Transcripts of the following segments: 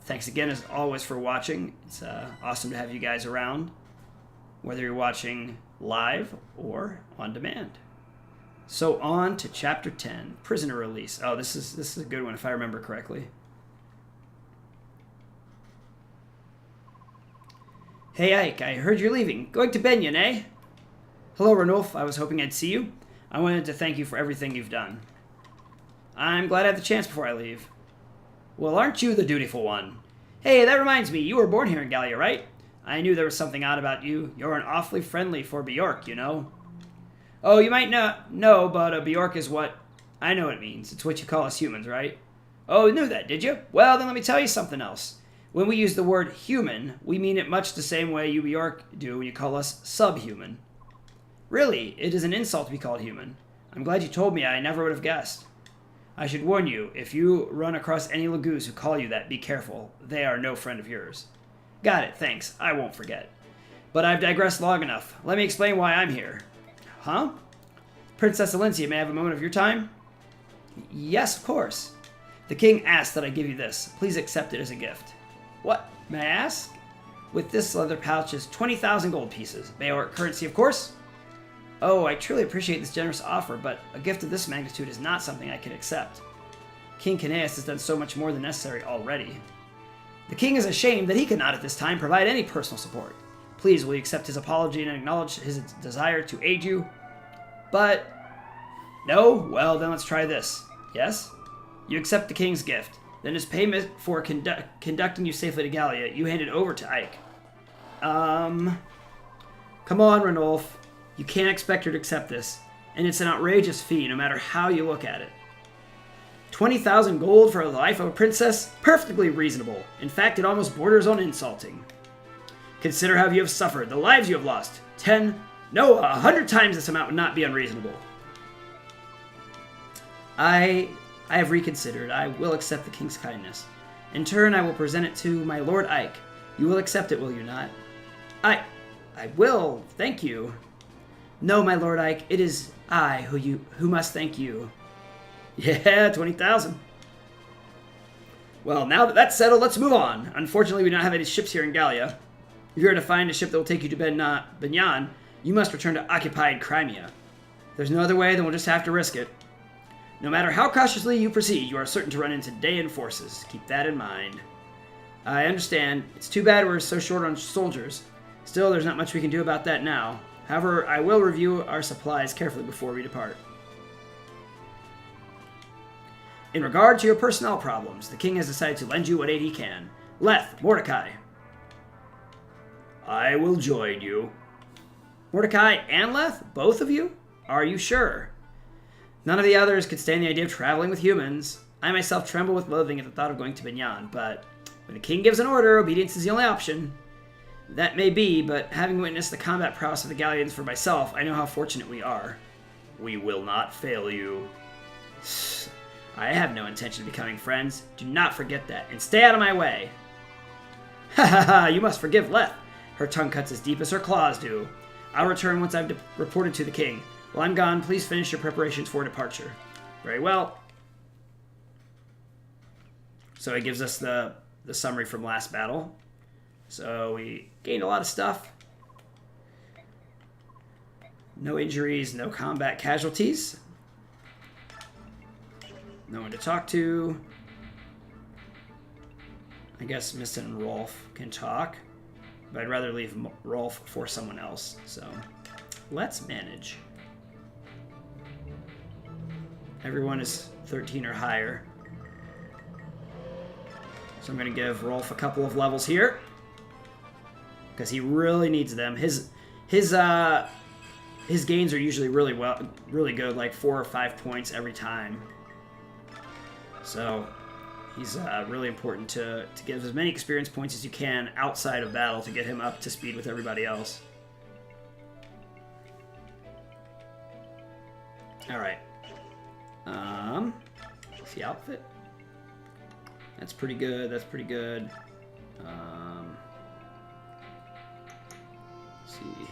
thanks again as always for watching. It's awesome to have you guys around, whether you're watching live or on demand. So on to Chapter 10, Prisoner Release. Oh, this is a good one if I remember correctly. Hey Ike, I heard you're leaving. Going to Benyon, eh? Hello, Ranulf. I was hoping I'd see you. I wanted to thank you for everything you've done. I'm glad I had the chance before I leave. Well, aren't you the dutiful one? Hey, that reminds me, you were born here in Gallia, right? I knew there was something odd about you. You're an awfully friendly for Bjork, you know. Oh, you might not know, but a Bjork is what... I know what it means. It's what you call us humans, right? Oh, you knew that, did you? Well, then let me tell you something else. When we use the word human, we mean it much the same way you Bjork do when you call us subhuman. Really, it is an insult to be called human. I'm glad you told me. I never would have guessed. I should warn you, if you run across any Lagoos who call you that, be careful. They are no friend of yours. Got it, thanks. I won't forget. But I've digressed long enough. Let me explain why I'm here. Huh? Princess Elincia, may I have a moment of your time? Yes, of course. The king asked that I give you this. Please accept it as a gift. What? May I ask? With this leather pouch is 20,000 gold pieces. Bayor currency, of course. Oh, I truly appreciate this generous offer, but a gift of this magnitude is not something I can accept. King Caneus has done so much more than necessary already. The king is ashamed that he cannot at this time provide any personal support. Please, will you accept his apology and acknowledge his desire to aid you? But... No? Well, then let's try this. Yes? You accept the king's gift. Then as payment for conducting you safely to Gallia, you hand it over to Ike. Come on, Ranulf. You can't expect her to accept this, and it's an outrageous fee no matter how you look at it. 20,000 gold for the life of a princess? Perfectly reasonable. In fact, it almost borders on insulting. Consider how you have suffered, the lives you have lost. 100 times this amount would not be unreasonable. I have reconsidered. I will accept the king's kindness. In turn, I will present it to my Lord Ike. You will accept it, will you not? I will, thank you. No, my Lord Ike, it is I who must thank you. Yeah, 20,000. Well, now that that's settled, let's move on. Unfortunately, we don't have any ships here in Gallia. If you're to find a ship that will take you to Benyon, you must return to occupied Crimea. If there's no other way, then we'll just have to risk it. No matter how cautiously you proceed, you are certain to run into Daean forces. Keep that in mind. I understand. It's too bad we're so short on soldiers. Still, there's not much we can do about that now. However, I will review our supplies carefully before we depart. In regard to your personnel problems, the king has decided to lend you what aid he can. Leth, Mordecai. I will join you. Mordecai and Leth? Both of you? Are you sure? None of the others could stand the idea of traveling with humans. I myself tremble with loathing at the thought of going to Benyon, but when the king gives an order, obedience is the only option. That may be, but having witnessed the combat prowess of the Gallians for myself, I know how fortunate we are. We will not fail you. I have no intention of becoming friends. Do not forget that, and stay out of my way. Ha ha ha, you must forgive Leth. Her tongue cuts as deep as her claws do. I'll return once I've reported to the king. While I'm gone, please finish your preparations for departure. Very well. So it gives us the summary from last battle. So we gained a lot of stuff. No injuries, no combat casualties. No one to talk to. I guess Mist and Rolf can talk. But I'd rather leave Rolf for someone else. So let's manage. Everyone is 13 or higher. So I'm going to give Rolf a couple of levels here. Because he really needs them. His gains are usually really good, like 4 or 5 points every time. So he's really important to give as many experience points as you can outside of battle to get him up to speed with everybody else. All right. What's the outfit? That's pretty good. That's pretty good. Let's see.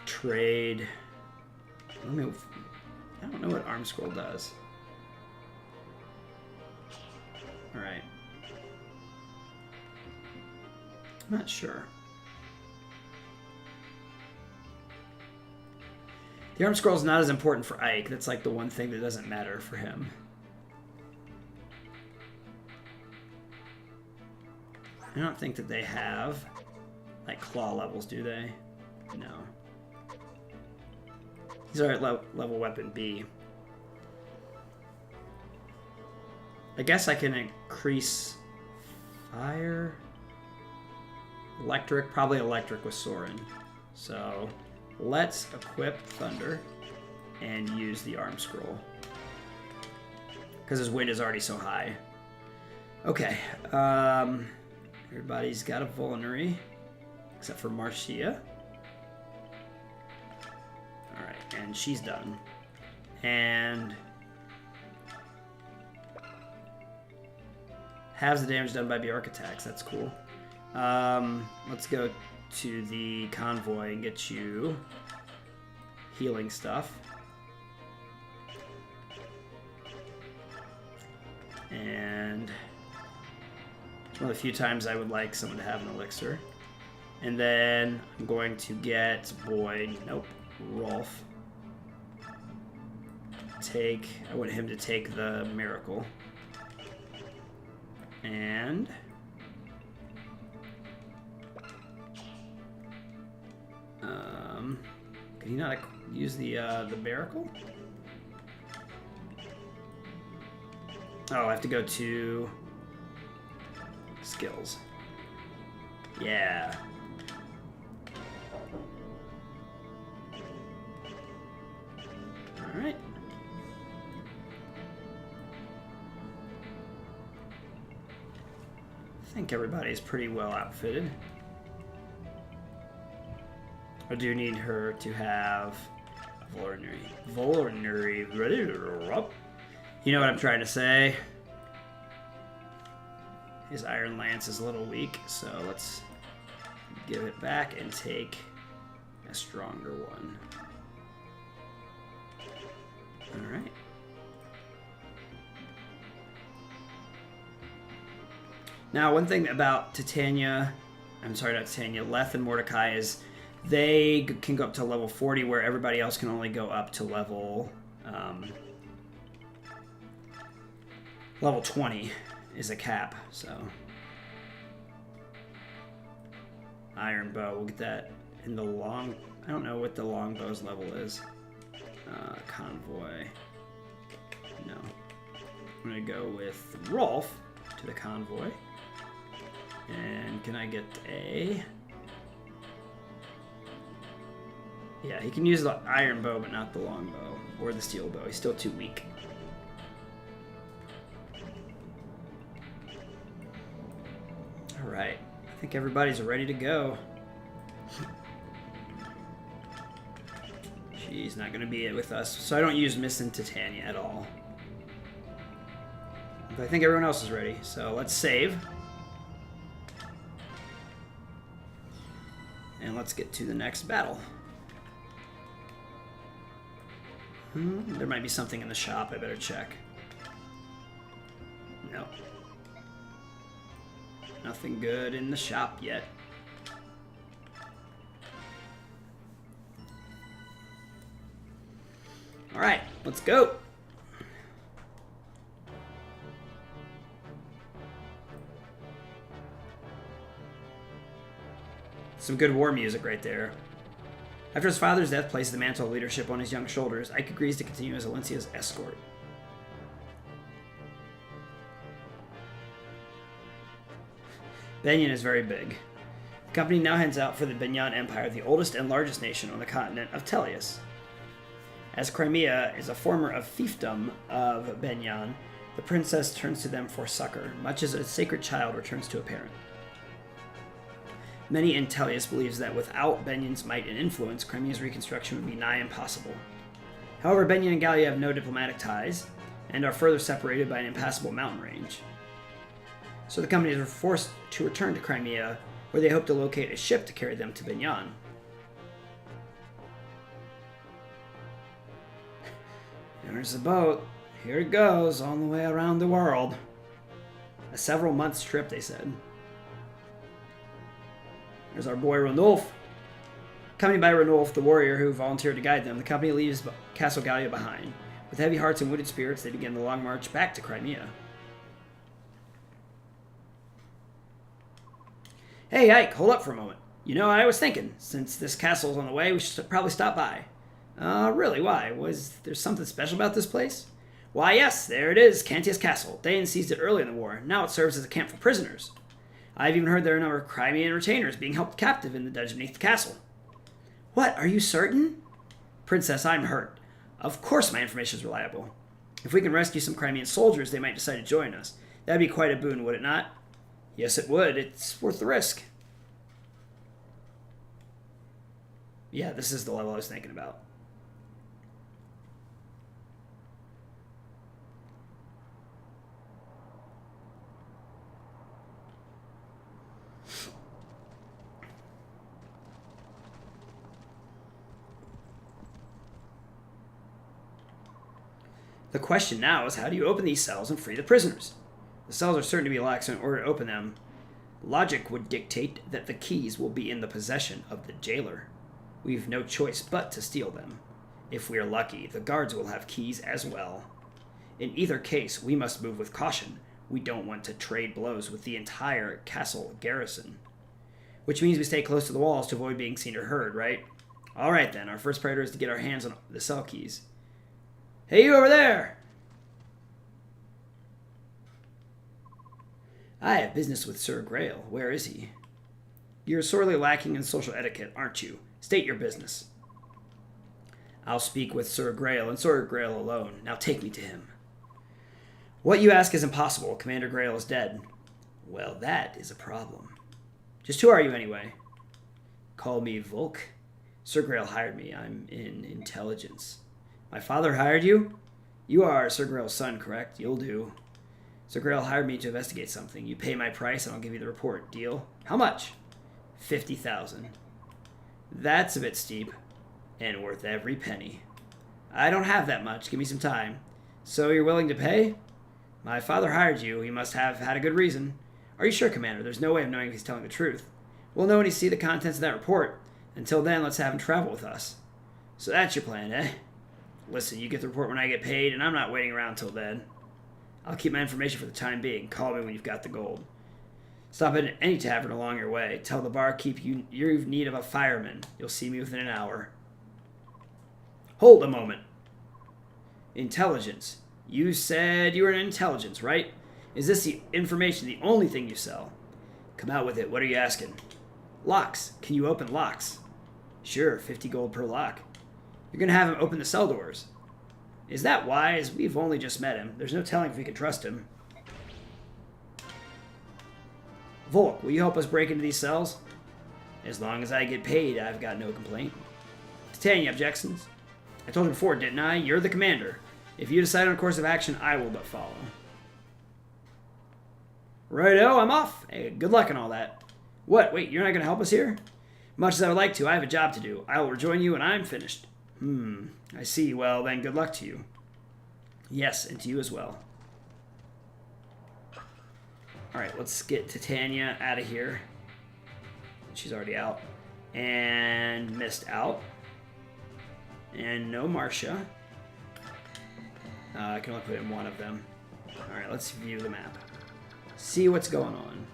Trade. I don't know what Arm Scroll does. Alright. I'm not sure. The arm scroll is not as important for Ike. That's like the one thing that doesn't matter for him. I don't think that they have like claw levels, do they? No. These are at level weapon B. I guess I can increase fire, electric, probably electric with Soren. So let's equip Thunder and use the arm scroll because his wind is already so high. Okay, everybody's got a vulnerary except for Marcia. All right, and she's done. And halves the damage done by Bjork attacks. That's cool. Let's go to the convoy and get you healing stuff. And it's one of the few times I would like someone to have an elixir. And then I'm going to get Boyd. Nope. Rolf. I want him to take the miracle. And can he not use the miracle? Oh, I have to go to skills. Yeah. All right. I think everybody's pretty well outfitted. I do need her to have vulnerary. You know what I'm trying to say? His Iron Lance is a little weak, so let's give it back and take a stronger one. All right. Now, one thing about Titania, I'm sorry, not Titania, Leth and Mordecai is they can go up to level 40 where everybody else can only go up to level 20 is a cap, so. Iron bow, we'll get that in the long, I don't know what the longbow's level is. Convoy, no. I'm gonna go with Rolf to the convoy. And can I get a... Yeah, he can use the iron bow, but not the long bow or the steel bow. He's still too weak. All right, I think everybody's ready to go. She's not going to be with us, so I don't use Miss and Titania at all. But I think everyone else is ready, so let's save. And let's get to the next battle. There might be something in the shop. I better check. No. Nothing good in the shop yet. All right, let's go. Some good war music right there. After his father's death placed the mantle of leadership on his young shoulders, Ike agrees to continue as Elincia's escort. Benyon is very big. The company now heads out for the Benyon Empire, the oldest and largest nation on the continent of Tellius. As Crimea is a former of fiefdom of Benyon, the princess turns to them for succor, much as a sacred child returns to a parent. Many in Tellius believes that without Benyon's might and influence, Crimea's reconstruction would be nigh impossible. However, Benyon and Gallia have no diplomatic ties, and are further separated by an impassable mountain range. So the companies are forced to return to Crimea, where they hope to locate a ship to carry them to Benyon. There's the boat. Here it goes, on the way around the world. A several months trip, they said. There's our boy Ranulf. Accompanied by Ranulf, the warrior who volunteered to guide them, the company leaves Castle Gallia behind. With heavy hearts and wounded spirits, they begin the long march back to Crimea. Hey, Ike, hold up for a moment. You know, I was thinking, since this castle's on the way, we should probably stop by. Really, why? Was there something special about this place? Why, yes, there it is, Cantius Castle. Danes seized it early in the war. Now it serves as a camp for prisoners. I've even heard there are a number of Crimean retainers being held captive in the dungeon beneath the castle. What, are you certain? Princess, I'm hurt. Of course my information is reliable. If we can rescue some Crimean soldiers, they might decide to join us. That'd be quite a boon, would it not? Yes, it would. It's worth the risk. Yeah, this is the level I was thinking about. The question now is, how do you open these cells and free the prisoners? The cells are certain to be locked, so in order to open them, logic would dictate that the keys will be in the possession of the jailer. We've no choice but to steal them. If we are lucky, the guards will have keys as well. In either case, we must move with caution. We don't want to trade blows with the entire castle garrison. Which means we stay close to the walls to avoid being seen or heard, right? Alright then, our first priority is to get our hands on the cell keys. Hey, you over there! I have business with Sir Grail. Where is he? You're sorely lacking in social etiquette, aren't you? State your business. I'll speak with Sir Grail and Sir Grail alone. Now take me to him. What you ask is impossible. Commander Grail is dead. Well, that is a problem. Just who are you anyway? Call me Volk. Sir Grail hired me. I'm in intelligence. My father hired you? You are Sir Grail's son, correct? You'll do. Sir Grail hired me to investigate something. You pay my price and I'll give you the report. Deal? How much? 50,000. That's a bit steep. And worth every penny. I don't have that much. Give me some time. So you're willing to pay? My father hired you. He must have had a good reason. Are you sure, Commander? There's no way of knowing if he's telling the truth. We'll know when you see the contents of that report. Until then, let's have him travel with us. So that's your plan, eh? Listen, you get the report when I get paid, and I'm not waiting around till then. I'll keep my information for the time being. Call me when you've got the gold. Stop at any tavern along your way. Tell the barkeep you're in need of a fireman. You'll see me within an hour. Hold a moment. Intelligence. You said you were in intelligence, right? Is this the information the only thing you sell? Come out with it. What are you asking? Locks. Can you open locks? Sure, 50 gold per lock. You're going to have him open the cell doors. Is that wise? We've only just met him. There's no telling if we can trust him. Volk, will you help us break into these cells? As long as I get paid, I've got no complaint. Titania, objections? I told you before, didn't I? You're the commander. If you decide on a course of action, I will but follow. Righto, I'm off. Hey, good luck and all that. What? Wait, you're not going to help us here? Much as I would like to, I have a job to do. I will rejoin you when I'm finished. I see. Well, then good luck to you. Yes, and to you as well. Alright, let's get Titania out of here. She's already out. And Mist out. And no Marcia. I can only put in one of them. Alright, let's view the map. See what's going on.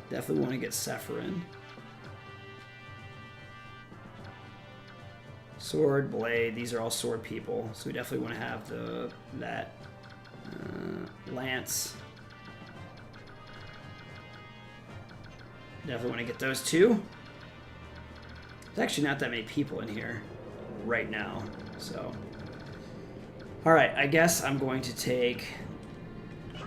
Definitely want to get Sephirin. Sword, blade, these are all sword people. So we definitely want to have that. Lance. Definitely want to get those two. There's actually not that many people in here right now. So, alright, I guess I'm going to take... I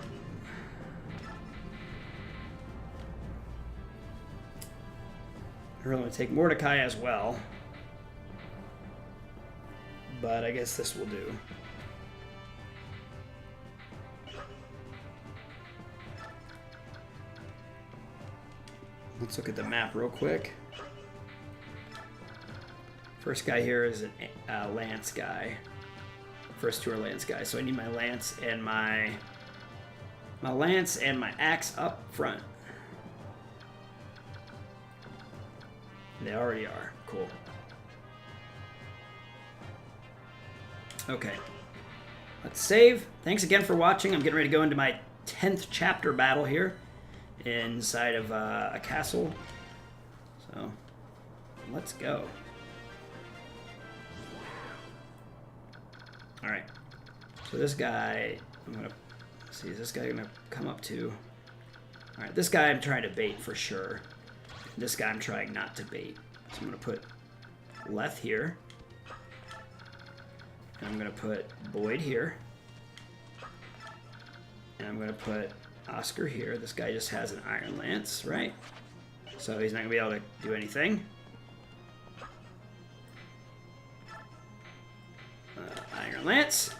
really want to take Mordecai as well. But I guess this will do. Let's look at the map real quick. First guy here is a lance guy. First two are lance guys, so I need my lance and my axe up front. They already are. Cool. Okay. Let's save. Thanks again for watching. I'm getting ready to go into my 10th chapter battle here inside of a castle. So, let's go. Alright. So this guy, I'm going to see, is this guy going to come up to? Alright, this guy I'm trying to bait for sure. This guy I'm trying not to bait. So I'm going to put Leth here. And I'm going to put Boyd here. And I'm going to put Oscar here. This guy just has an Iron Lance, right? So he's not going to be able to do anything. Iron Lance.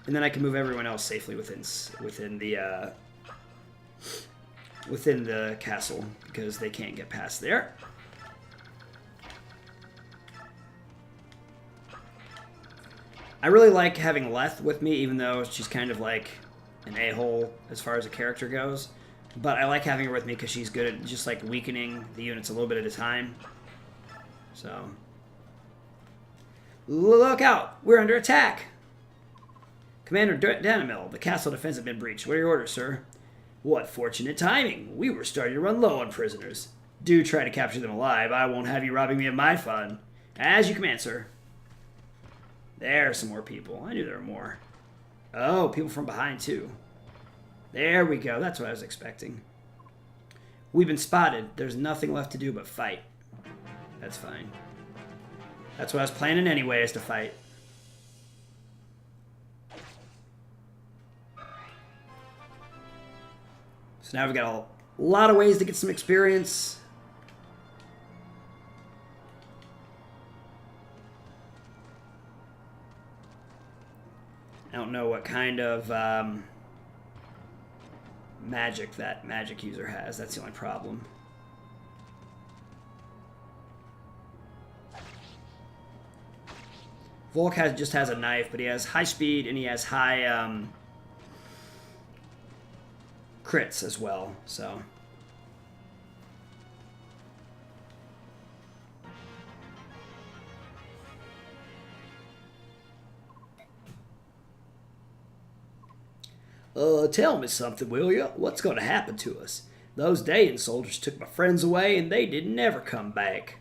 And then I can move everyone else safely within the castle because they can't get past there. I really like having Leth with me, even though she's kind of like an a-hole as far as a character goes. But I like having her with me because she's good at just like weakening the units a little bit at a time. So, look out! We're under attack! Commander Danimel, the castle defense has been breached. What are your orders, sir? What fortunate timing! We were starting to run low on prisoners. Do try to capture them alive. I won't have you robbing me of my fun. As you command, sir. There are some more people. I knew there were more. Oh, people from behind, too. There we go. That's what I was expecting. We've been spotted. There's nothing left to do but fight. That's fine. That's what I was planning anyway, is to fight. So now we've got a lot of ways to get some experience. I don't know what kind of magic that magic user has. That's the only problem. Volk just has a knife, but he has high speed and he has high crits as well, so. Tell me something, will you? What's going to happen to us? Those Dayan soldiers took my friends away, and they didn't never come back.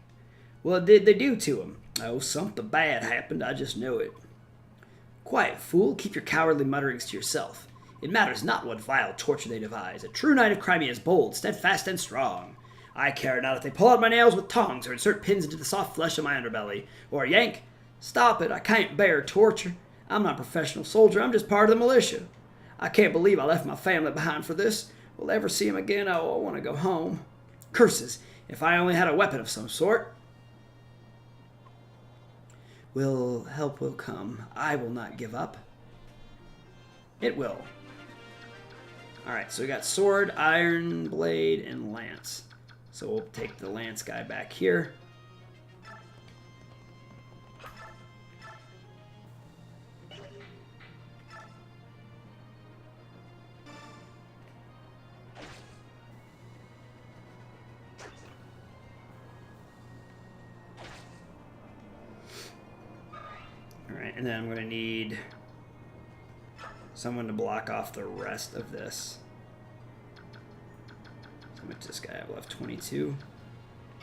What did they do to them? Oh, something bad happened, I just know it. Quiet, fool. Keep your cowardly mutterings to yourself. It matters not what vile torture they devise. A true knight of Crimean is bold, steadfast, and strong. I care not if they pull out my nails with tongs or insert pins into the soft flesh of my underbelly. Or yank. Stop it, I can't bear torture. I'm not a professional soldier, I'm just part of the militia. I can't believe I left my family behind for this. Will I ever see him again? Oh, I want to go home. Curses, if I only had a weapon of some sort. Help will come. I will not give up. It will. Alright, so we got sword, iron, blade, and lance. So we'll take the lance guy back here. Alright, and then I'm going to need someone to block off the rest of this. How much does this guy have left? 22.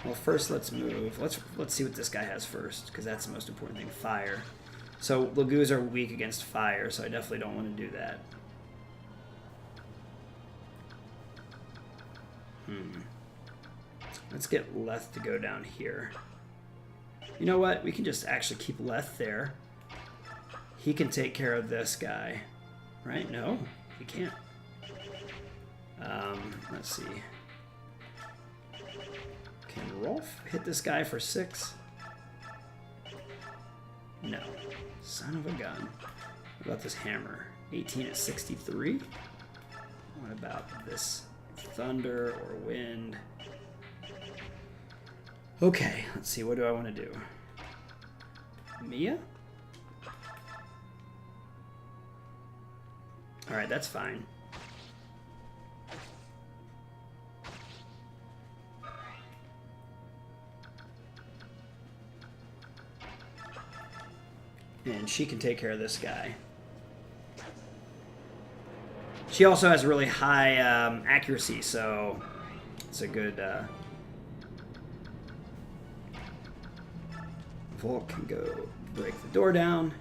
Well, first let's move. Let's see what this guy has first, because that's the most important thing. Fire. So Lagoos are weak against fire, so I definitely don't want to do that. Let's get Leth to go down here. You know what? We can just actually keep Leth there. He can take care of this guy. Right? No, he can't. Let's see. Can Rolf hit this guy for 6? No. Son of a gun. What about this hammer? 18 at 63? What about this thunder or wind? Okay, let's see. What do I want to do? Mia? Alright, that's fine. And she can take care of this guy. She also has really high accuracy, so it's a good... Volk can go break the door down.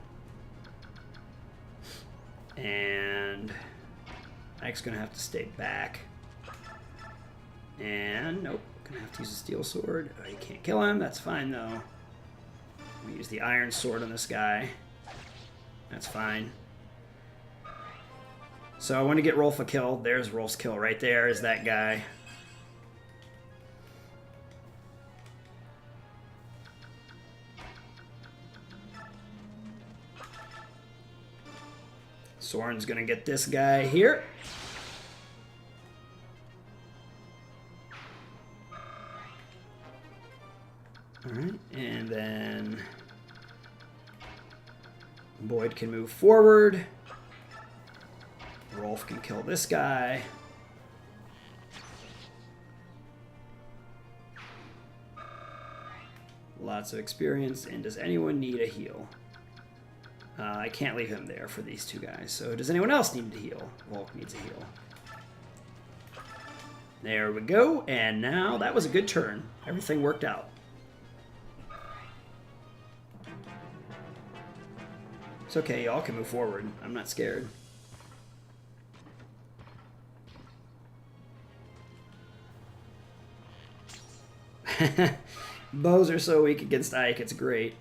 And Ike's going to have to stay back. And nope, going to have to use a steel sword. Oh, you can't kill him. That's fine, though. I'm going to use the iron sword on this guy. That's fine. So I want to get Rolf a kill. There's Rolf's kill right there is that guy. Soren's going to get this guy here. Alright, and then Boyd can move forward. Rolf can kill this guy. Lots of experience, and does anyone need a heal? I can't leave him there for these two guys, so does anyone else need to heal? Volk needs a heal. There we go, and now that was a good turn. Everything worked out. It's okay, y'all can move forward. I'm not scared. Bows are so weak against Ike, it's great.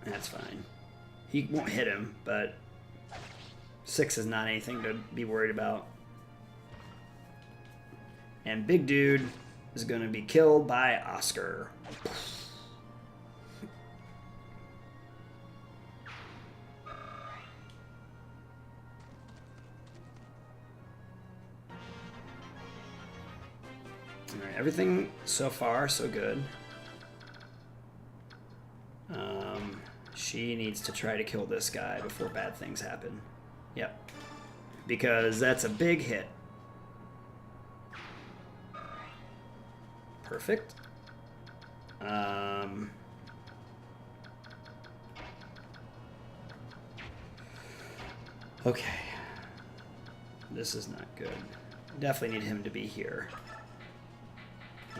That's fine. He won't hit him, but 6 is not anything to be worried about. And big dude is going to be killed by Oscar. Alright, everything so far so good. She needs to try to kill this guy before bad things happen. Yep. Because that's a big hit. Perfect. Okay. This is not good. Definitely need him to be here.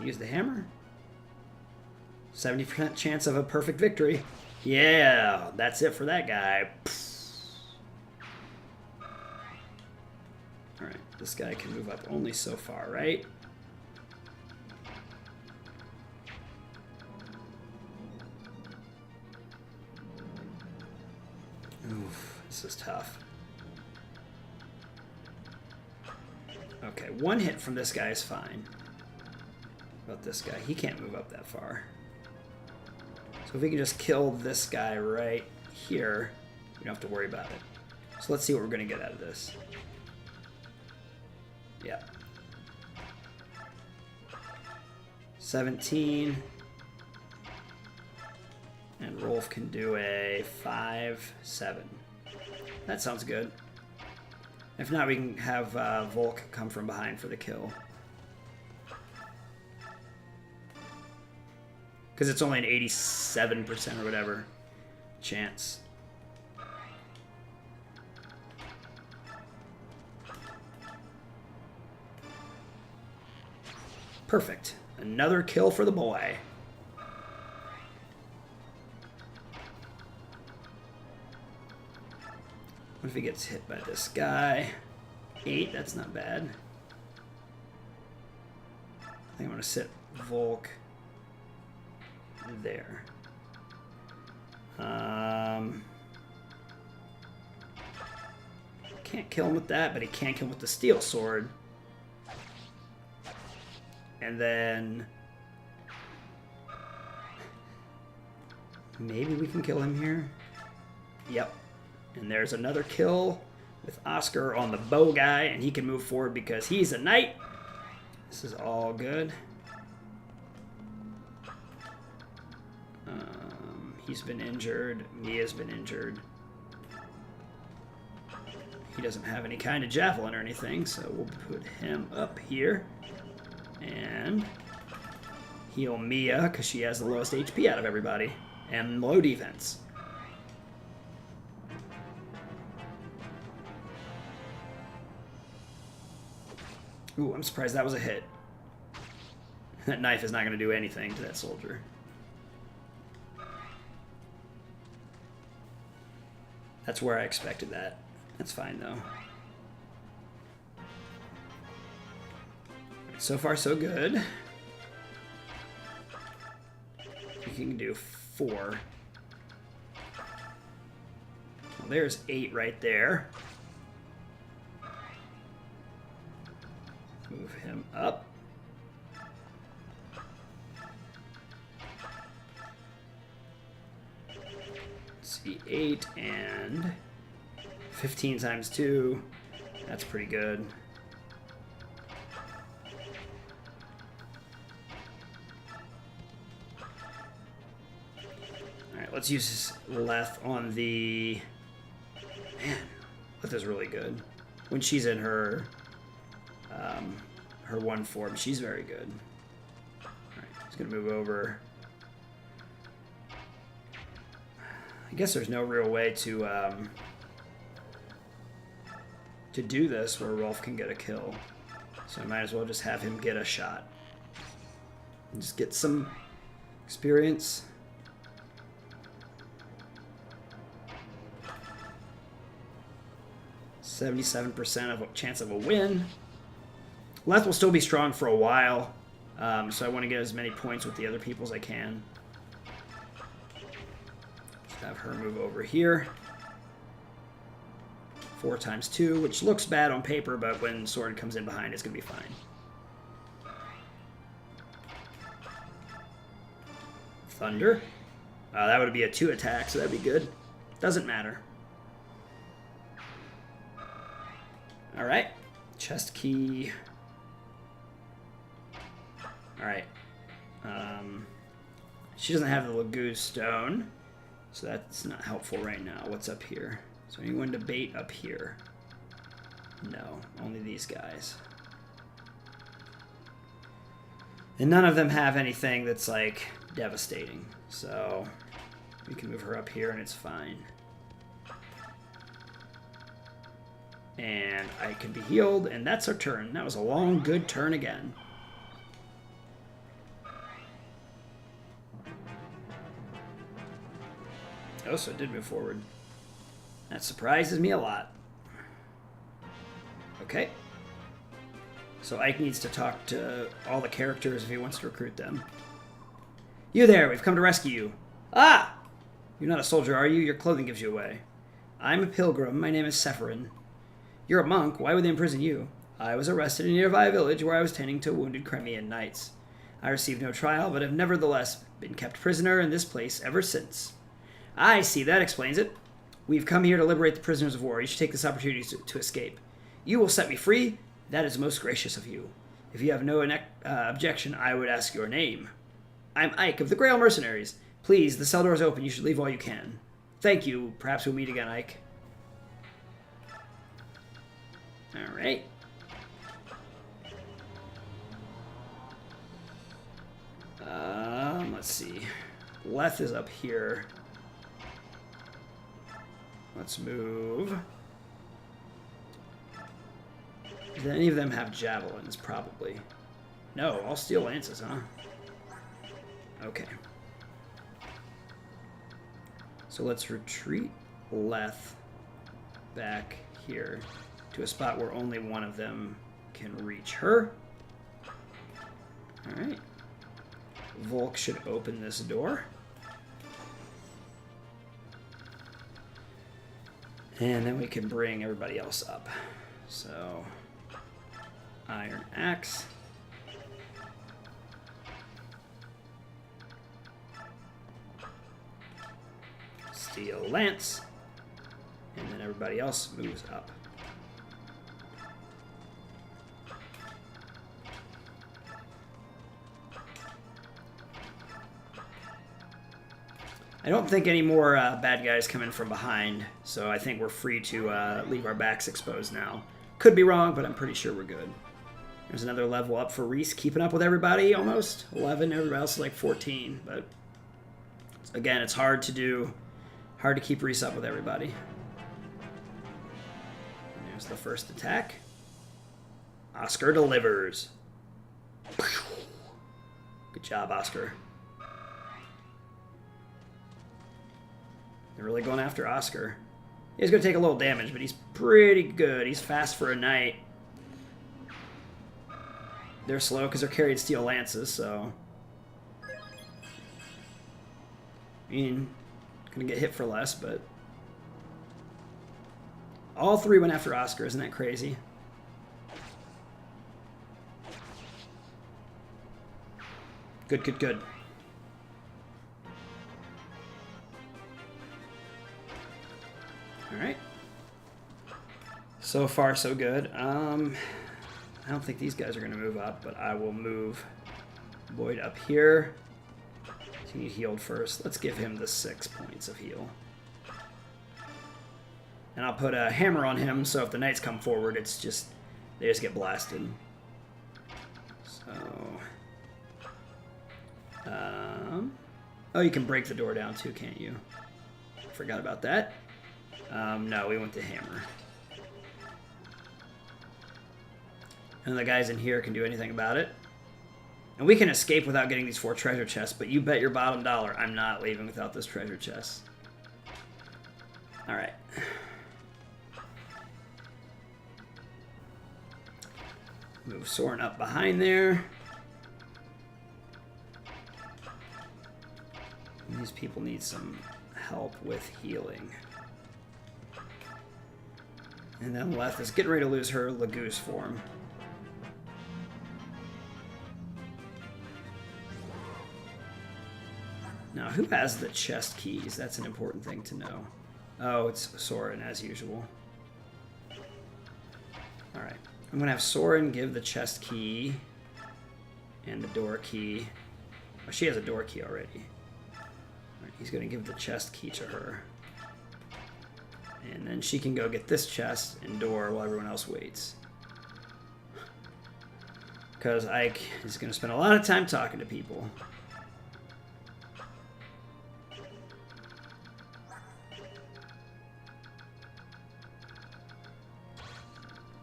Use the hammer. 70% chance of a perfect victory. Yeah, that's it for that guy. Alright, this guy can move up only so far, right? Oof, this is tough. Okay, one hit from this guy is fine. What about this guy? He can't move up that far. So if we can just kill this guy right here, we don't have to worry about it. So let's see what we're going to get out of this. Yeah. 17. And Rolf can do a 5-7. That sounds good. If not, we can have Volk come from behind for the kill. Because it's only an 87% or whatever chance. Perfect. Another kill for the boy. What if he gets hit by this guy? 8, that's not bad. I think I'm going to sit Volk there. Can't kill him with that, but he can kill him with the steel sword. And then maybe we can kill him here. Yep. And there's another kill with Oscar on the bow guy, and he can move forward because he's a knight. This is all good. He's been injured. Mia's been injured. He doesn't have any kind of javelin or anything, so we'll put him up here. And heal Mia, because she has the lowest HP out of everybody. And low defense. Ooh, I'm surprised that was a hit. That knife is not going to do anything to that soldier. That's where I expected that. That's fine, though. So far, so good. We can do 4. Well, there's 8 right there. Move him up. Let's see, 8 and 15 times 2. That's pretty good. Alright, let's use Leth on the... Man, Leth is really good. When she's in her her one form, she's very good. Alright, just gonna move over. I guess there's no real way to do this where Rolf can get a kill. So I might as well just have him get a shot. And just get some experience. %77% of a chance of a win. Leth will still be strong for a while, so I want to get as many points with the other people as I can. Just have her move over here. 4 times 2, which looks bad on paper, but when Sword comes in behind, it's going to be fine. Thunder. That would be a 2 attack, so that'd be good. Doesn't matter. Alright. Chest key. Alright. She doesn't have the Lagoo stone, so that's not helpful right now. What's up here? So anyone to bait up here? No, only these guys. And none of them have anything that's, like, devastating. So we can move her up here and it's fine. And I can be healed, and that's our turn. That was a long, good turn again. Oh, so it did move forward. That surprises me a lot. Okay. So Ike needs to talk to all the characters if he wants to recruit them. You there, we've come to rescue you. Ah! You're not a soldier, are you? Your clothing gives you away. I'm a pilgrim. My name is Sephirin. You're a monk. Why would they imprison you? I was arrested in a nearby village where I was tending to wounded Crimean knights. I received no trial, but have nevertheless been kept prisoner in this place ever since. I see, that explains it. We've come here to liberate the prisoners of war. You should take this opportunity to escape. You will set me free. That is most gracious of you. If you have no objection, I would ask your name. I'm Ike of the Grail Mercenaries. Please, the cell door is open. You should leave while you can. Thank you. Perhaps we'll meet again, Ike. Alright. Let's see. Leth is up here. Let's move. Do any of them have javelins? Probably. No, all steel lances, huh? Okay. So let's retreat Leth back here to a spot where only one of them can reach her. Alright. Volk should open this door. And then we can bring everybody else up. So, Iron Axe. Steel Lance. And then everybody else moves up. I don't think any more bad guys come in from behind, so I think we're free to leave our backs exposed now. Could be wrong, but I'm pretty sure we're good. There's another level up for Reese, keeping up with everybody almost. 11, everybody else is like 14. But again, it's hard to do, hard to keep Reese up with everybody. And there's the first attack. Oscar delivers. Good job, Oscar. They're really going after Oscar. He's going to take a little damage, but he's pretty good. He's fast for a knight. They're slow because they're carried steel lances, so... I mean, going to get hit for less, but... All three went after Oscar, isn't that crazy? Good, good, good. Alright. So far, so good. I don't think these guys are going to move up, but I will move Boyd up here. He need healed first. Let's give him the 6 points of heal. And I'll put a hammer on him, so if the knights come forward, it's just... they just get blasted. So... oh, you can break the door down too, can't you? Forgot about that. No, we went to hammer. And the guys in here can do anything about it. And we can escape without getting these 4 treasure chests, but you bet your bottom dollar I'm not leaving without this treasure chest. Alright. Move Soren up behind there. These people need some help with healing. And then Leth is getting ready to lose her Lagoose form. Now, who has the chest keys? That's an important thing to know. Oh, it's Soren, as usual. Alright. I'm going to have Soren give the chest key and the door key. Oh, she has a door key already. Alright, he's going to give the chest key to her. And then she can go get this chest and door while everyone else waits. Because Ike is going to spend a lot of time talking to people.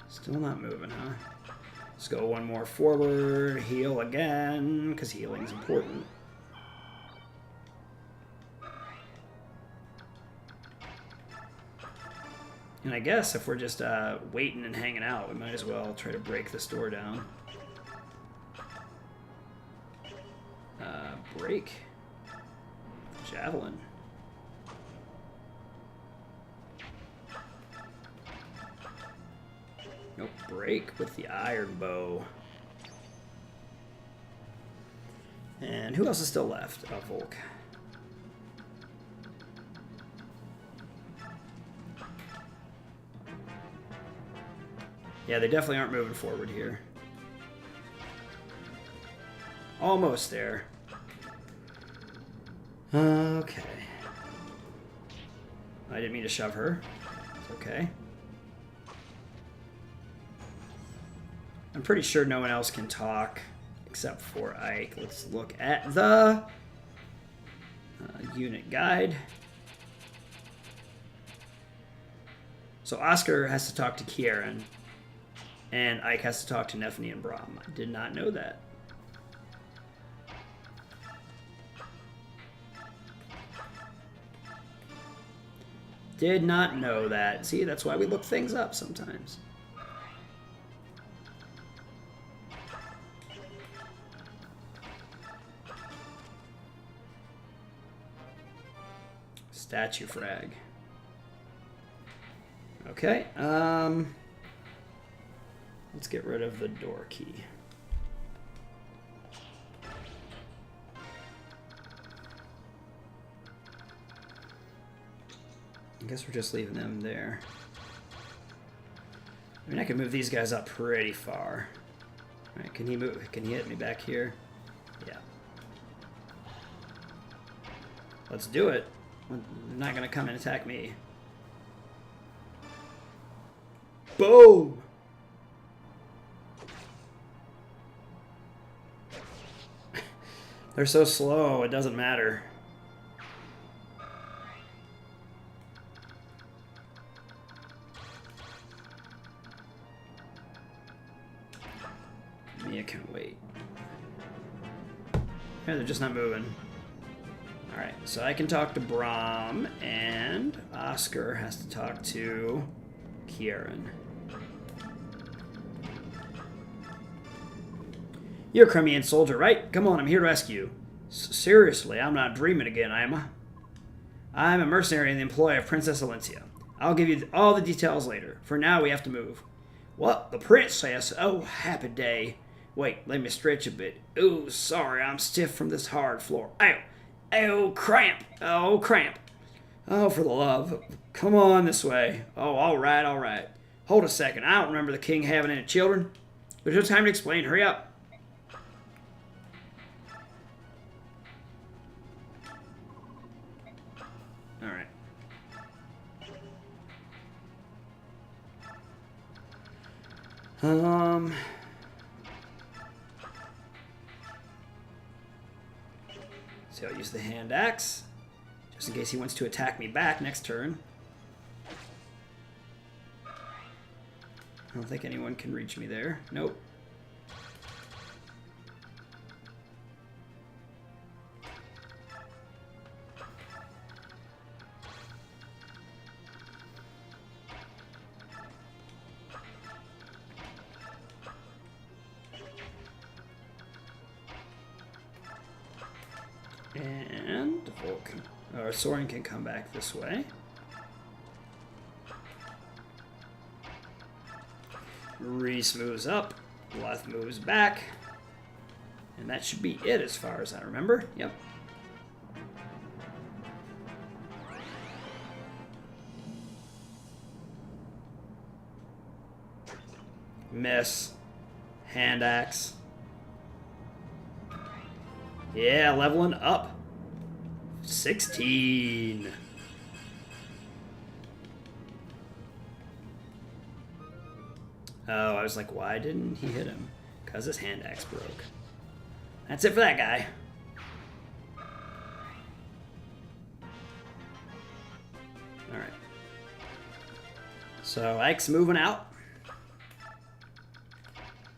Still not moving, huh? Let's go one more forward, heal again, because healing's important. And I guess if we're just waiting and hanging out, we might as well try to break this door down. Break. Javelin. Nope, break with the iron bow. And who else is still left? Volk. Yeah, they definitely aren't moving forward here. Almost there. Okay. I didn't mean to shove her. It's okay. I'm pretty sure no one else can talk except for Ike. Let's look at the unit guide. So Oscar has to talk to Kieran, and Ike has to talk to Nephenee and Brahm. I did not know that. Did not know that. See, that's why we look things up sometimes. Statue frag. Okay, let's get rid of the door key. I guess we're just leaving them there. I mean, I can move these guys up pretty far. All right, can he move? Can he hit me back here? Yeah. Let's do it. They're not gonna come and attack me. Boom! They're so slow, it doesn't matter. Mia can wait. Yeah, they're just not moving. Alright, so I can talk to Brahm, and Oscar has to talk to Kieran. You're a Crimean soldier, right? Come on, I'm here to rescue you. Seriously, I'm not dreaming again, am I? I'm a mercenary in the employ of Princess Elincia. I'll give you all the details later. For now, we have to move. What? The princess? Oh, happy day. Wait, let me stretch a bit. Oh, sorry, I'm stiff from this hard floor. Ow! Oh, cramp! Oh, cramp! Oh, for the love. Come on this way. Oh, all right, all right. Hold a second. I don't remember the king having any children. There's no time to explain. Hurry up. All right. So I'll use the hand axe, just in case he wants to attack me back next turn. I don't think anyone can reach me there. Nope. And Vulcan, or Soren can come back this way. Reese moves up, Leth moves back, and that should be it as far as I remember. Yep. Miss. Hand axe. Yeah, leveling up. 16. Oh, I was like, why didn't he hit him? Because his hand axe broke. That's it for that guy. Alright. So Ike's moving out.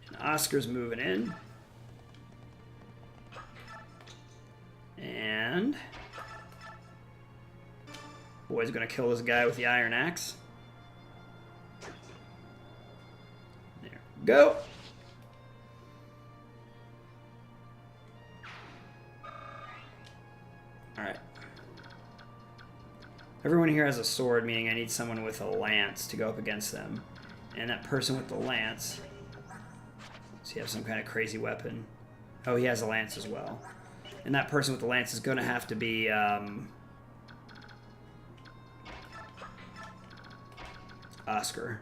And Oscar's moving in. And boy's gonna kill this guy with the iron axe. There we go. Alright. Everyone here has a sword, meaning I need someone with a lance to go up against them. And that person with the lance, does he have some kind of crazy weapon? Oh, he has a lance as well. And that person with the lance is going to have to be Oscar.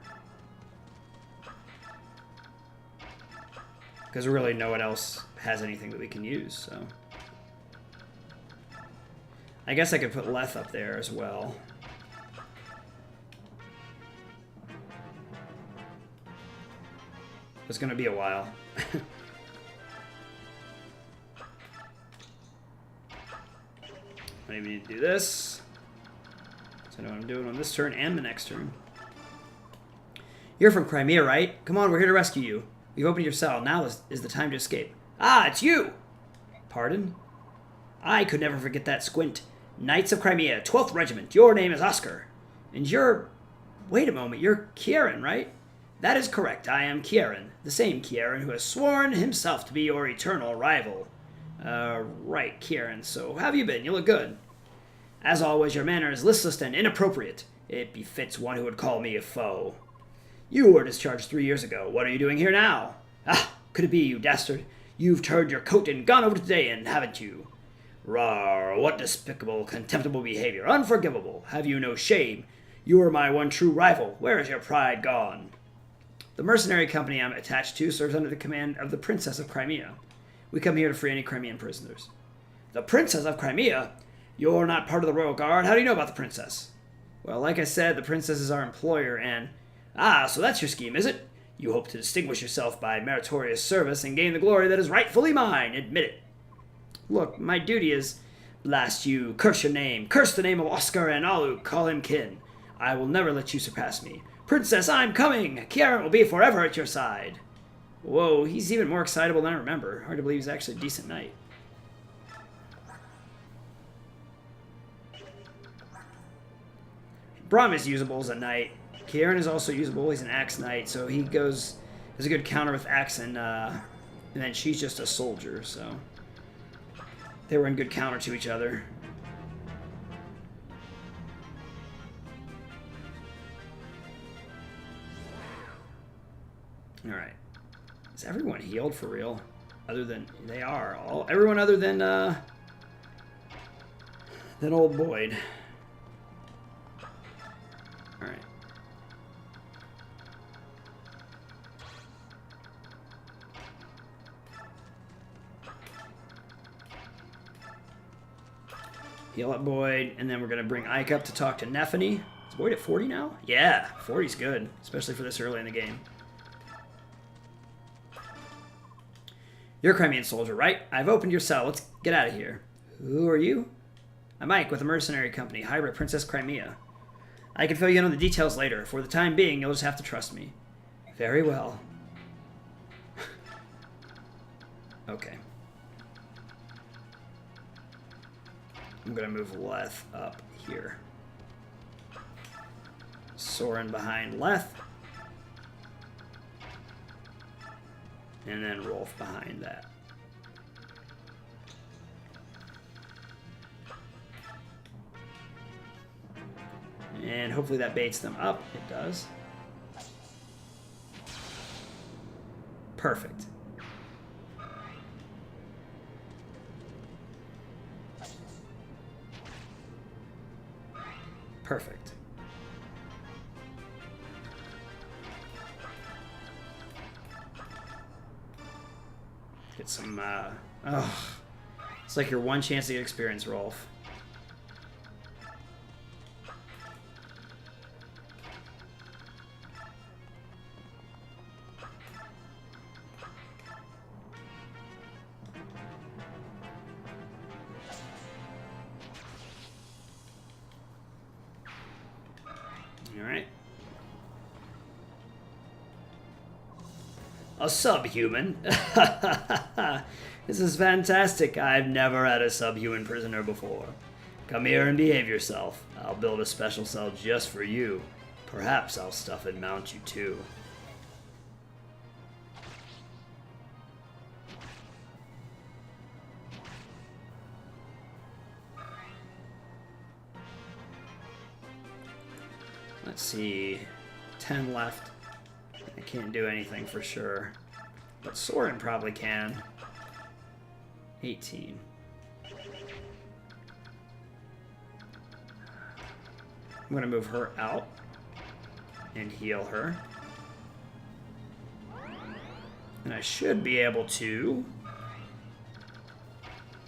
Because really no one else has anything that we can use, so. I guess I could put Leth up there as well. It's going to be a while. I need to do this. So I know what I'm doing on this turn and the next turn. You're from Crimea, right? Come on, we're here to rescue you. We've opened your cell. Now is the time to escape. Ah, it's you! Pardon? I could never forget that squint. Knights of Crimea, 12th Regiment. Your name is Oscar. And you're... Wait a moment, you're Kieran, right? That is correct. I am Kieran. The same Kieran who has sworn himself to be your eternal rival. Right, Kieran. So, how have you been? You look good. As always, your manner is listless and inappropriate. It befits one who would call me a foe. You were discharged 3 years ago. What are you doing here now? Ah, could it be, you dastard? You've turned your coat and gone over to Dayan, haven't you? Rawr, what despicable, contemptible behavior. Unforgivable. Have you no shame? You are my one true rival. Where is your pride gone? The mercenary company I'm attached to serves under the command of the Princess of Crimea. We come here to free any Crimean prisoners. The Princess of Crimea? You're not part of the Royal Guard. How do you know about the Princess? Well, like I said, the Princess is our employer and... Ah, so that's your scheme, is it? You hope to distinguish yourself by meritorious service and gain the glory that is rightfully mine. Admit it. Look, my duty is... Blast you, curse your name, curse the name of Oscar and Alu, call him kin. I will never let you surpass me. Princess, I'm coming! Kiaran will be forever at your side. Whoa, he's even more excitable than I remember. Hard to believe he's actually a decent knight. Braum is usable as a knight. Kiaran is also usable. He's an axe knight, so he goes... There's a good counter with axe and then she's just a soldier, so... They were in good counter to each other. Alright. Is everyone healed for real? Other than... They are. Everyone other than old Boyd. Alright. Heal up Boyd, and then we're going to bring Ike up to talk to Nephenee. Is Boyd at 40 now? Yeah, 40's good, especially for this early in the game. You're a Crimean soldier, right? I've opened your cell. Let's get out of here. Who are you? I'm Ike with a mercenary company, Hybrid Princess Crimea. I can fill you in on the details later. For the time being, you'll just have to trust me. Very well. Okay. I'm going to move Leth up here. Soren behind Leth. And then Rolf behind that. And hopefully that baits them up. It does. Perfect. Perfect. Get some, it's like your one chance to get experience, Rolf. Alright. A subhuman? This is fantastic. I've never had a subhuman prisoner before. Come here and behave yourself. I'll build a special cell just for you. Perhaps I'll stuff and mount you too. Let's see, 10 left. I can't do anything for sure, but Soren probably can. 18. I'm going to move her out and heal her. And I should be able to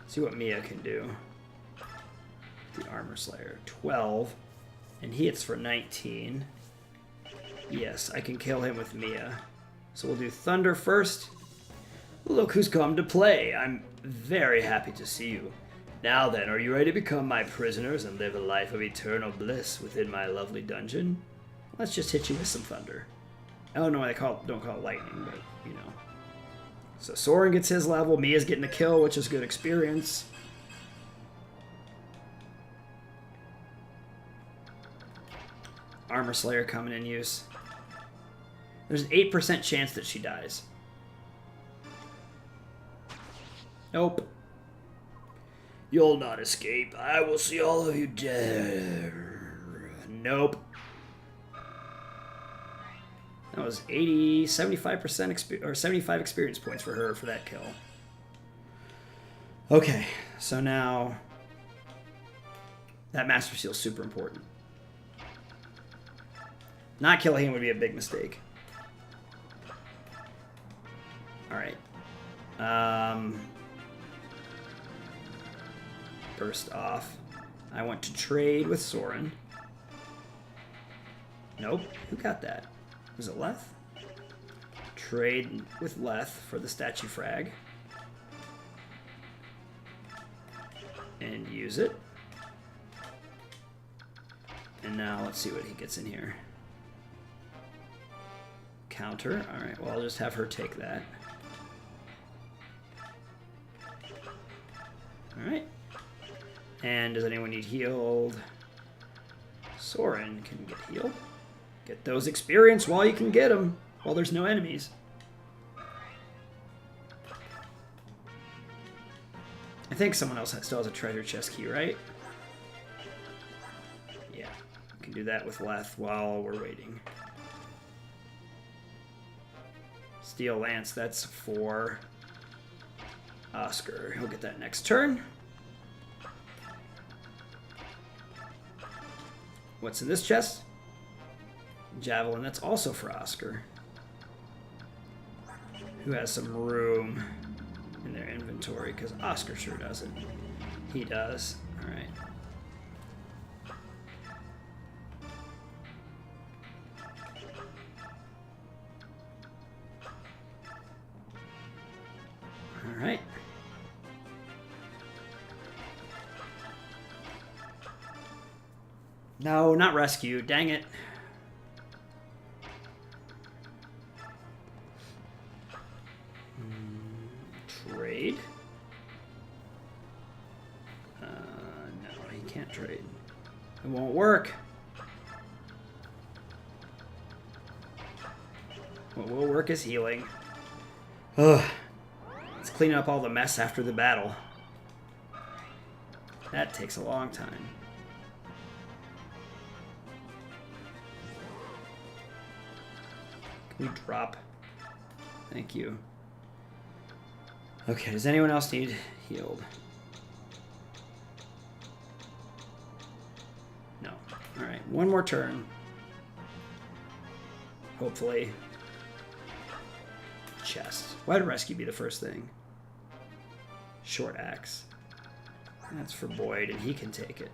see what Mia can do. The Armor Slayer, 12. And he hits for 19. Yes, I can kill him with Mia. So we'll do Thunder first. Look who's come to play. I'm very happy to see you. Now then, are you ready to become my prisoners and live a life of eternal bliss within my lovely dungeon? Let's just hit you with some thunder. Oh no, don't call it lightning, but you know. So Soren gets his level. Mia's getting a kill, which is good experience. Armor Slayer coming in use. There's an 8% chance that she dies. Nope. You'll not escape. I will see all of you dead. Nope. That was 75% or 75 experience points for her for that kill. Okay, so now that Master Seal is super important. Not killing him would be a big mistake. Alright. Burst off. I want to trade with Soren. Nope. Who got that? Was it Leth? Trade with Leth for the statue frag. and use it. And now let's see what he gets in here. Counter. Alright, well, I'll just have her take that. Alright. And does anyone need healed? Soren can get healed. Get those experience while you can get them, while there's no enemies. I think someone else still has a treasure chest key, right? Yeah. We can do that with Leth while we're waiting. Steel Lance, that's for Oscar. He'll get that next turn. What's in this chest? Javelin, that's also for Oscar. Who has some room in their inventory, because Oscar sure doesn't. He does. Alright. Alright. No, not rescue. Dang it. Trade? No, he can't trade. It won't work. What will work is healing. Ugh. Let's clean up all the mess after the battle. That takes a long time. Can we drop? Thank you. Okay, does anyone else need healed? No. Alright, one more turn. Hopefully. Chest. Why would rescue be the first thing? Short axe. That's for Boyd, and he can take it.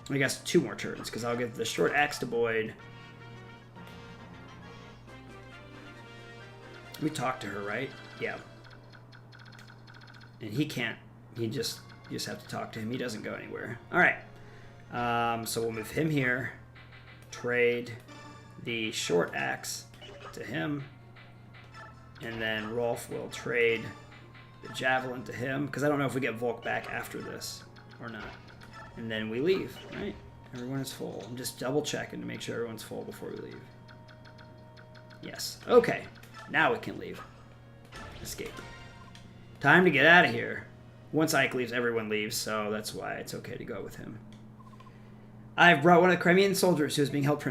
I guess 2 more turns, because I'll give the short axe to Boyd. We talked to her, right? Yeah. And he can't. You just have to talk to him. He doesn't go anywhere. All right. So we'll move him here. Trade the short axe to him. And then Rolf will trade the javelin to him. Because I don't know if we get Volk back after this or not. And then we leave, right? Everyone is full. I'm just double checking to make sure everyone's full before we leave. Yes. Okay. Now we can leave. Escape. Time to get out of here. Once Ike leaves, everyone leaves, so that's why it's okay to go with him. I've brought one of the Crimean soldiers who is being held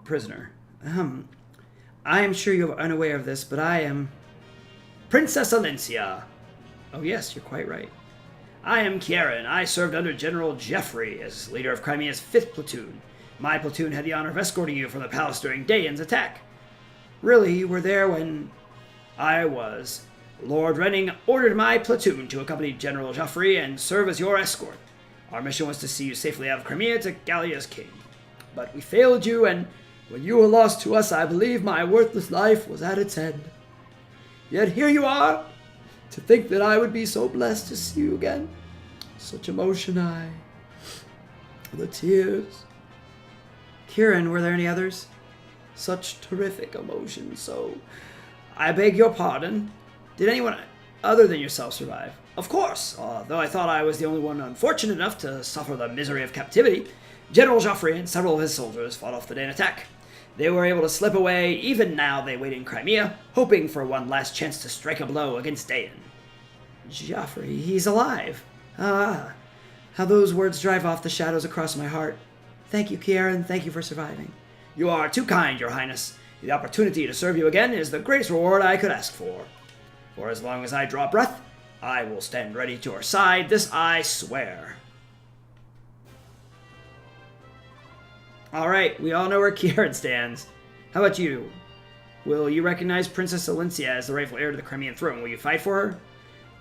prisoner. I am sure you are unaware of this, but I am Princess Elincia. Oh yes, you're quite right. I am Kieran. I served under General Jeffrey as leader of Crimea's 5th platoon. My platoon had the honor of escorting you from the palace during Dayan's attack. Really, you were there when I was. Lord Renning ordered my platoon to accompany General Joffrey and serve as your escort. Our mission was to see you safely out of Crimea to Gallia's king. But we failed you, and when you were lost to us, I believe my worthless life was at its end. Yet here you are. To think that I would be so blessed to see you again. Such emotion, the tears. Kieran, were there any others? Such terrific emotion, so I beg your pardon. Did anyone other than yourself survive? Of course, though I thought I was the only one unfortunate enough to suffer the misery of captivity. General Joffrey and several of his soldiers fought off the Dayan attack. They were able to slip away. Even now they wait in Crimea, hoping for one last chance to strike a blow against Dayan. Joffrey, he's alive. Ah, how those words drive off the shadows across my heart. Thank you, Kieran. Thank you for surviving. You are too kind, your highness. The opportunity to serve you again is the greatest reward I could ask for. For as long as I draw breath, I will stand ready to your side. This I swear. Alright, we all know where Kieran stands. How about you? Will you recognize Princess Elincia as the rightful heir to the Crimean throne? Will you fight for her?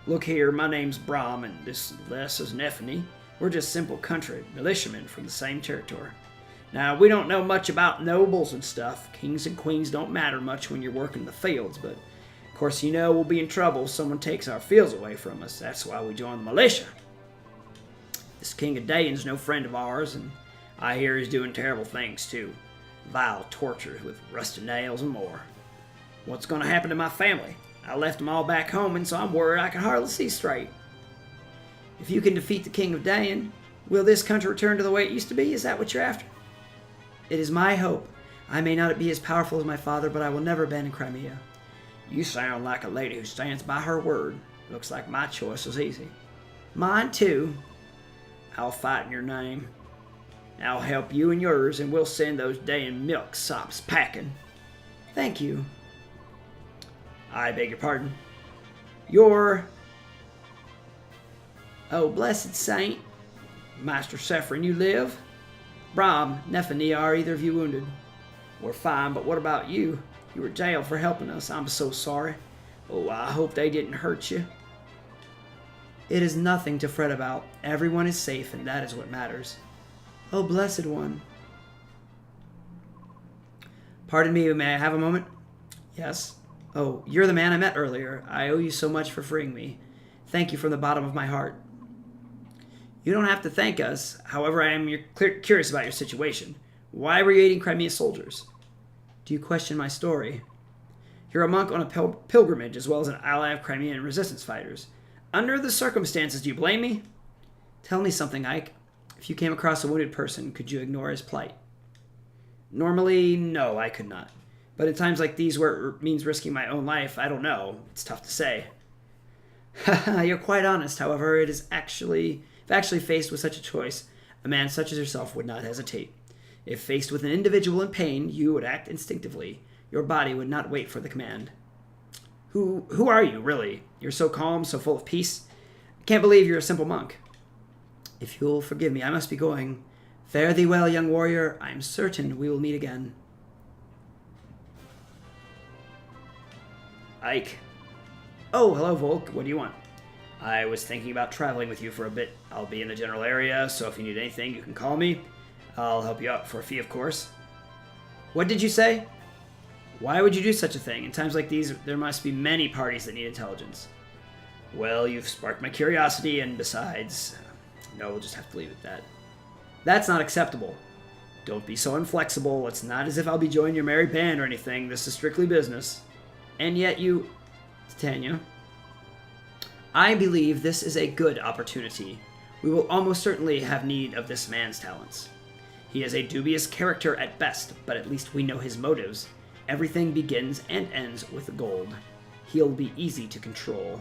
Look here, my name's Brom, and this is Nephenee. We're just simple country militiamen from the same territory. Now, we don't know much about nobles and stuff. Kings and queens don't matter much when you're working the fields, but of course you know we'll be in trouble if someone takes our fields away from us. That's why we joined the militia. This King of Dane's no friend of ours, and I hear he's doing terrible things too. Vile tortures with rusted nails and more. What's going to happen to my family? I left them all back home, and so I'm worried I can hardly see straight. If you can defeat the King of Dane, will this country return to the way it used to be? Is that what you're after? It is my hope. I may not be as powerful as my father, but I will never abandon Crimea. You sound like a lady who stands by her word. Looks like my choice was easy. Mine too. I'll fight in your name. I'll help you and yours, and we'll send those Dane milksops packing. Thank you. I beg your pardon. Oh, blessed saint. Master Sephirin, you live? Brom, Nephenee, are either of you wounded? We're fine, but what about you? You were jailed for helping us. I'm so sorry. Oh, I hope they didn't hurt you. It is nothing to fret about. Everyone is safe, and that is what matters. Oh, blessed one. Pardon me, may I have a moment? Yes. Oh, you're the man I met earlier. I owe you so much for freeing me. Thank you from the bottom of my heart. You don't have to thank us. However, I am curious about your situation. Why were you aiding Crimean soldiers? Do you question my story? You're a monk on a pilgrimage as well as an ally of Crimean resistance fighters. Under the circumstances, do you blame me? Tell me something, Ike. If you came across a wounded person, could you ignore his plight? Normally, no, I could not. But in times like these where it means risking my own life, I don't know. It's tough to say. You're quite honest, however. If actually faced with such a choice, a man such as yourself would not hesitate. If faced with an individual in pain, you would act instinctively. Your body would not wait for the command. Who are you, really? You're so calm, so full of peace. I can't believe you're a simple monk. If you'll forgive me, I must be going. Fare thee well, young warrior. I am certain we will meet again. Ike. Oh, hello, Volk. What do you want? I was thinking about traveling with you for a bit. I'll be in the general area, so if you need anything, you can call me. I'll help you out for a fee, of course. What did you say? Why would you do such a thing? In times like these, there must be many parties that need intelligence. Well, you've sparked my curiosity, and besides... No, we'll just have to leave it at that. That's not acceptable. Don't be so inflexible. It's not as if I'll be joining your merry band or anything. This is strictly business. And yet you... Titania, I believe this is a good opportunity. We will almost certainly have need of this man's talents. He is a dubious character at best, but at least we know his motives. Everything begins and ends with gold. He'll be easy to control.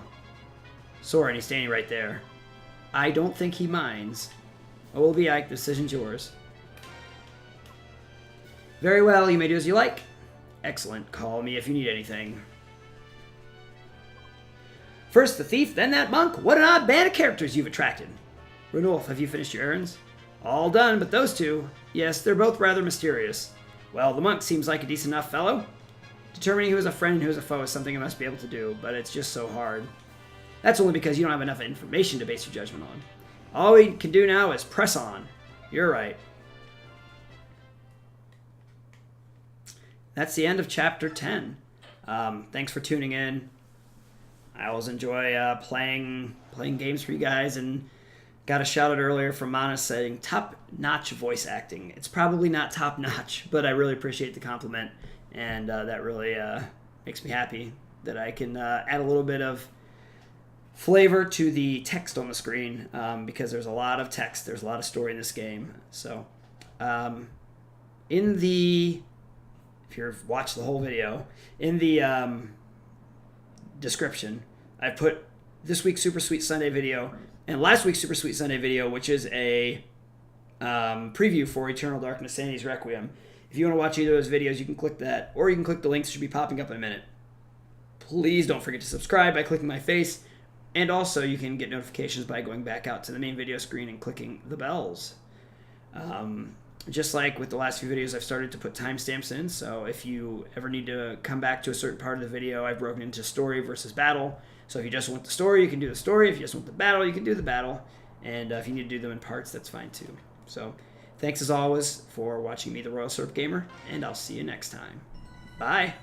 Soren, he's standing right there. I don't think he minds. Well, be Ike, the decision's yours. Very well, you may do as you like. Excellent. Call me if you need anything. First the thief, then that monk. What an odd band of characters you've attracted. Ranulf, have you finished your errands? All done, but those two, yes, they're both rather mysterious. Well, the monk seems like a decent enough fellow. Determining who is a friend and who is a foe is something I must be able to do, but it's just so hard. That's only because you don't have enough information to base your judgment on. All we can do now is press on. You're right. That's the end of Chapter 10. Thanks for tuning in. I always enjoy playing games for you guys, and got a shout out earlier from Mana saying top-notch voice acting. It's probably not top-notch, but I really appreciate the compliment, and that really makes me happy that I can add a little bit of flavor to the text on the screen, because there's a lot of text, there's a lot of story in this game. So, if you've watched the whole video, in the description, I put this week's Super Sweet Sunday video and last week's Super Sweet Sunday video, which is a preview for Eternal Darkness Sanity's Requiem. If you want to watch either of those videos, you can click that, or you can click the links that should be popping up in a minute. Please don't forget to subscribe by clicking my face, and also you can get notifications by going back out to the main video screen and clicking the bells. Just like with the last few videos, I've started to put timestamps in, so if you ever need to come back to a certain part of the video, I've broken into story versus battle. So if you just want the story, you can do the story. If you just want the battle, you can do the battle. And if you need to do them in parts, that's fine too. So thanks as always for watching me, the Royal Syrup Gamer, and I'll see you next time. Bye!